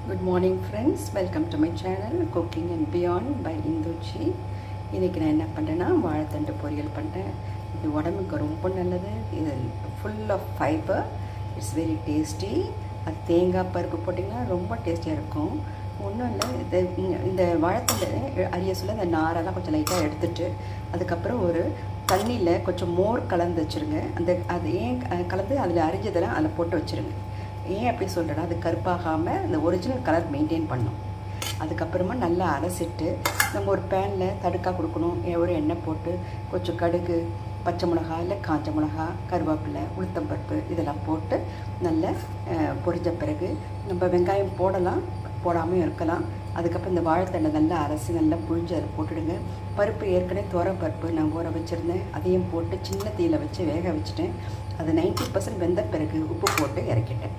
Good morning friends, welcome to my channel Cooking and Beyond by Induchi. இன்னைக்கு நான் என்ன பண்றேன்னா வாழைத்தண்டு பொரியல் பண்றேன். இது உடம்புக்கு ரொம்ப நல்லது. இது full of fiber. It's very tasty. அது தேங்காய் பருப்பு போட்டிங்கன்னா ரொம்ப டேஸ்டியாக இருக்கும். ஒன்றும் இல்லை, இந்த வாழைத்தண்டு அரிய சொல்ல அந்த நாரெல்லாம் கொஞ்சம் லைட்டாக எடுத்துட்டு அதுக்கப்புறம் ஒரு தண்ணியில் கொஞ்சம் மோர் கலந்து வச்சுருங்க. அது ஏன் கலந்து அதில் அரிஞ்சதெல்லாம் அதில் போட்டு வச்சுருங்க. ஏன் அப்படி சொல்கிறேன்னா அது கருப்பாகாமல் அந்த ஒரிஜினல் கலர் மெயின்டைன் பண்ணும். அதுக்கப்புறமா நல்லா அலசிட்டு நம்ம ஒரு பேனில் தடுக்காக கொடுக்கணும். ஒரு எண்ணெய் போட்டு கொஞ்சம் கடுகு, பச்சை மிளகா இல்லை காஞ்ச மிளகா, கருவேப்பிலை, உளுத்தம்பருப்பு இதெல்லாம் போட்டு நல்லா பொரிஞ்ச பிறகு நம்ம வெங்காயம் போடலாம், போடாமல் இருக்கலாம். அதுக்கப்புறம் இந்த வாழைத்தண்டை நல்லா அலசி நல்லா புழிஞ்சு அதில் போட்டுடுங்க. பருப்பு ஏற்கனவே பருப்பு நான் ஊற வச்சுருந்தேன், அதையும் போட்டு சின்ன தீயில் வச்சு வேக வச்சுட்டேன். அது 90% வெந்த பிறகு உப்பு போட்டு இறக்கிட்டேன்.